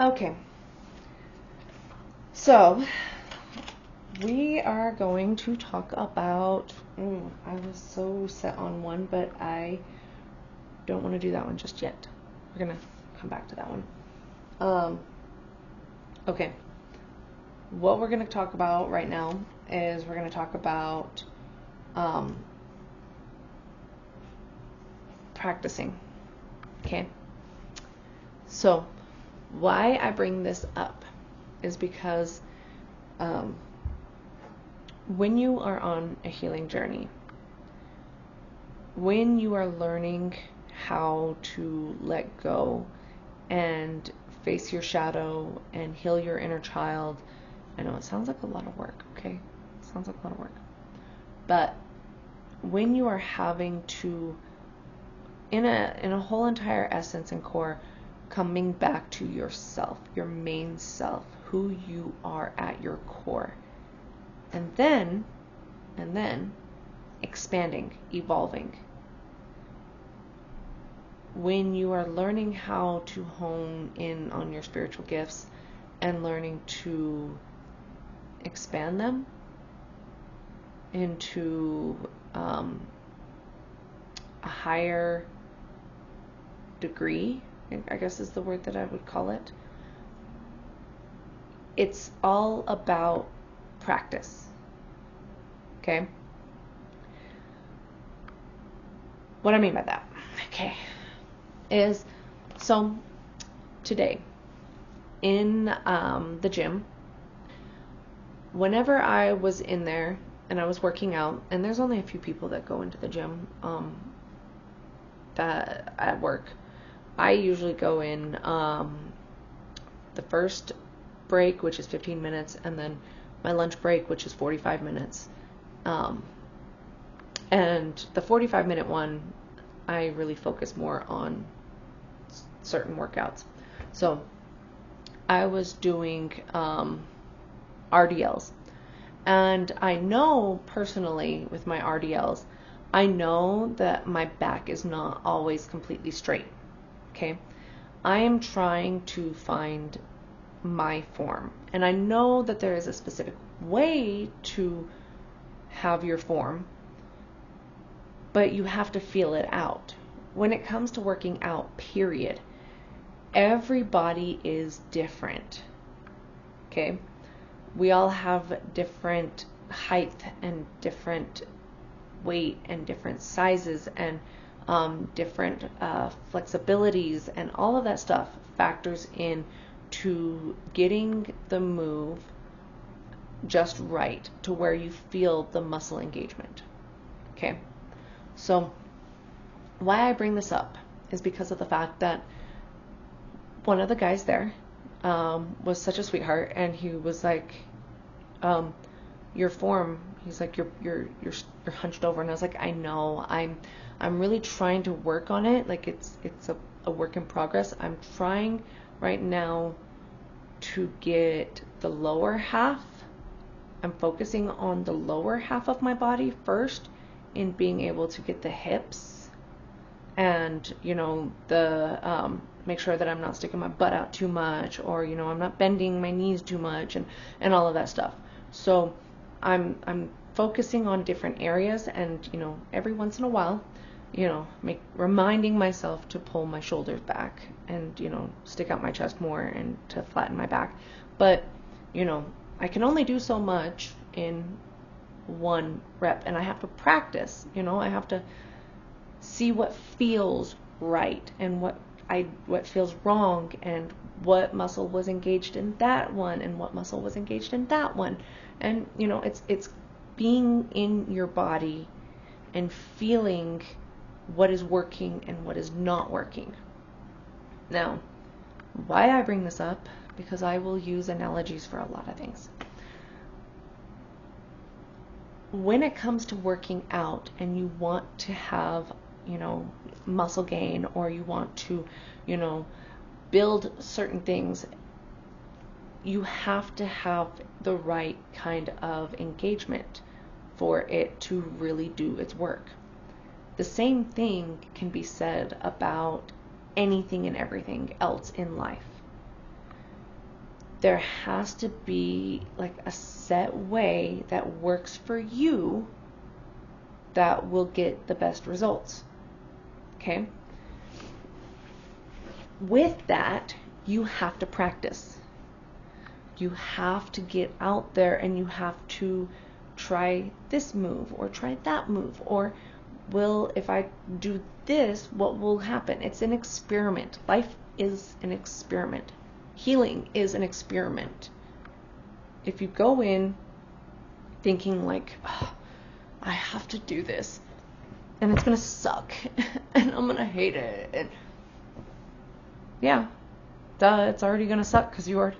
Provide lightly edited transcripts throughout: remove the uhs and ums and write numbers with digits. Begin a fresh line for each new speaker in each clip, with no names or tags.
Okay, so we are going to talk about, I was so set on one, but I don't want to do that one just yet. We're going to come back to that one. Okay, what we're going to talk about right now is we're going to talk about practicing. Okay, so why I bring this up is because when you are on a healing journey, when you are learning how to let go and face your shadow and heal your inner child, I know it sounds like a lot of work, okay? It sounds like a lot of work. But when you are having to, in a whole entire essence and core, coming back to yourself, your main self, who you are at your core, and then expanding, evolving. When you are learning how to hone in on your spiritual gifts and learning to expand them into a higher degree, I guess is the word that I would call it. It's all about practice. Okay? What I mean by that, okay, is so today in the gym, whenever I was in there and I was working out, and there's only a few people that go into the gym that at work, I usually go in the first break, which is 15 minutes, and then my lunch break, which is 45 minutes. And the 45-minute one, I really focus more on certain workouts. So I was doing RDLs. And I know personally with my RDLs, I know that my back is not always completely straight. Okay? I am trying to find my form. And I know that there is a specific way to have your form, but you have to feel it out. When it comes to working out, period, everybody is different. Okay? We all have different height and different weight and different sizes and different flexibilities, and all of that stuff factors in to getting the move just right to where you feel the muscle engagement. Okay? So why I bring this up is because of the fact that one of the guys there was such a sweetheart, and he was like, your form, he's like, you're hunched over, and I was like, I know, I'm really trying to work on it. Like it's a work in progress. I'm trying right now to get the lower half. I'm focusing on the lower half of my body first, in being able to get the hips and, the make sure that I'm not sticking my butt out too much, or, I'm not bending my knees too much, and all of that stuff. So I'm focusing on different areas, and, every once in a while, reminding myself to pull my shoulders back and, stick out my chest more and to flatten my back. But, I can only do so much in one rep, and I have to practice. I have to see what feels right and what feels wrong, and what muscle was engaged in that one and what muscle was engaged in that one. And it's being in your body and feeling what is working and what is not working. Now, why I bring this up, because I will use analogies for a lot of things. When it comes to working out and you want to have, muscle gain, or you want to, build certain things, you have to have the right kind of engagement for it to really do its work. The same thing can be said about anything and everything else in life. there has to be like a set way that works for you that will get the best results. Okay? With that, you have to practice. You have to get out there and you have to try this move or try that move, or if I do this, what will happen? It's an experiment. Life is an experiment. Healing is an experiment. If you go in thinking like, oh, I have to do this and it's going to suck and I'm going to hate it, and yeah, it's already going to suck because you are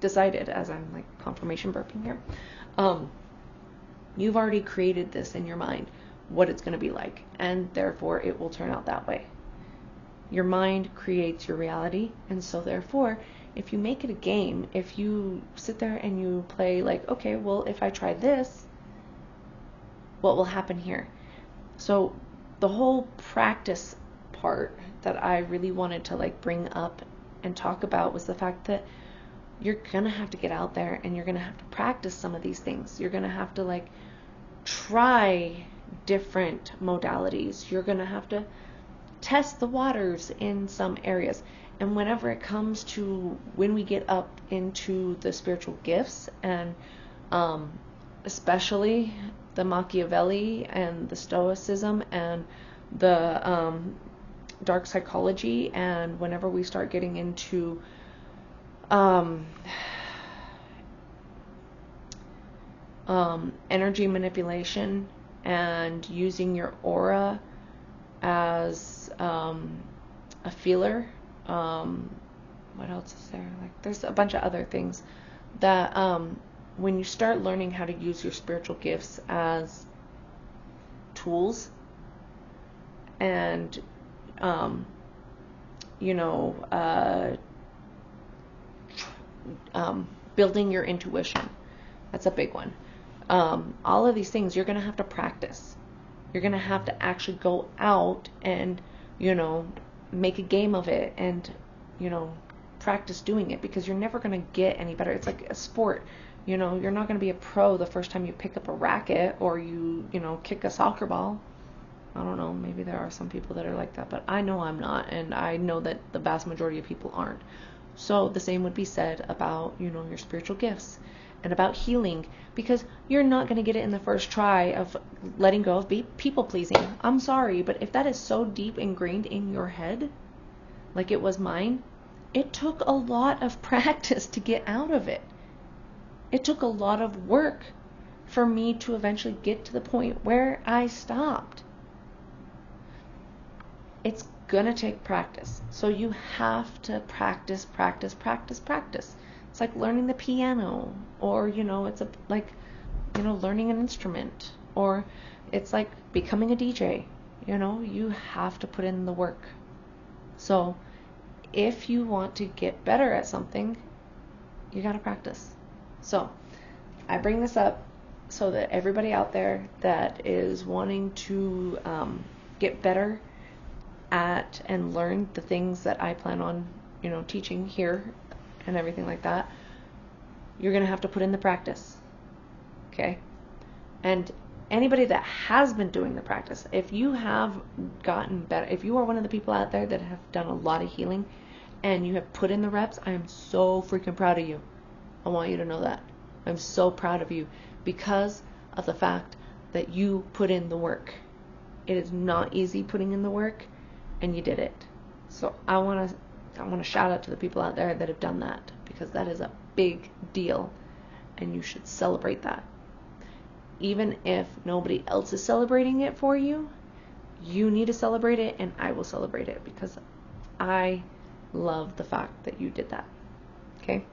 decided, as I'm like confirmation burping here, you've already created this in your mind, what it's going to be like, and therefore it will turn out that way. Your mind creates your reality, and so therefore, if you make it a game, if you sit there and you play like, okay, well, if I try this, what will happen here? So the whole practice part that I really wanted to like bring up and talk about was the fact that you're gonna have to get out there and you're gonna have to practice some of these things. You're gonna have to like try different modalities. You're gonna have to test the waters in some areas. And whenever it comes to when we get up into the spiritual gifts, and especially the Machiavelli and the Stoicism and the dark psychology, and whenever we start getting into energy manipulation and using your aura as a feeler, what else is there? Like, there's a bunch of other things that when you start learning how to use your spiritual gifts as tools, and building your intuition, that's a big one. All of these things you're going to have to practice. You're going to have to actually go out and make a game of it, and practice doing it, because you're never going to get any better. It's like a sport. You're not going to be a pro the first time you pick up a racket or you kick a soccer ball. I don't know, maybe there are some people that are like that, but I know I'm not, and I know that the vast majority of people aren't. So the same would be said about your spiritual gifts and about healing, because you're not going to get it in the first try of letting go of people pleasing. I'm sorry, but if that is so deep ingrained in your head, like it was mine, it took a lot of practice to get out of it. It took a lot of work for me to eventually get to the point where I stopped. It's gonna take practice. So you have to practice. It's like learning the piano, or it's like learning an instrument, or it's like becoming a DJ. You have to put in the work. So if you want to get better at something, you got to practice. So I bring this up so that everybody out there that is wanting to get better at and learn the things that I plan on, teaching here and everything like that, you're going to have to put in the practice. Okay? And anybody that has been doing the practice, if you have gotten better, if you are one of the people out there that have done a lot of healing and you have put in the reps, I am so freaking proud of you. I want you to know that. I'm so proud of you because of the fact that you put in the work. It is not easy putting in the work, and you did it. So I want to shout out to the people out there that have done that, because that is a big deal, and you should celebrate that. Even if nobody else is celebrating it for you, you need to celebrate it, and I will celebrate it, because I love the fact that you did that. Okay?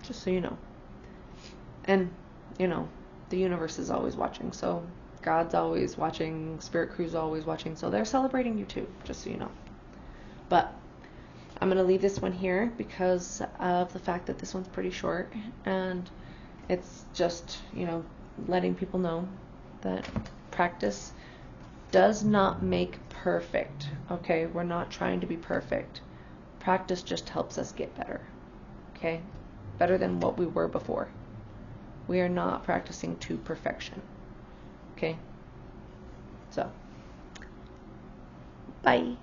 Just so you know. And, the universe is always watching, so God's always watching, Spirit Crew's always watching, so they're celebrating you too, just so you know. But I'm going to leave this one here because of the fact that this one's pretty short, and it's just, letting people know that practice does not make perfect, okay? We're not trying to be perfect. Practice just helps us get better, okay? better than what we were before. We are not practicing to perfection. Okay? So, bye.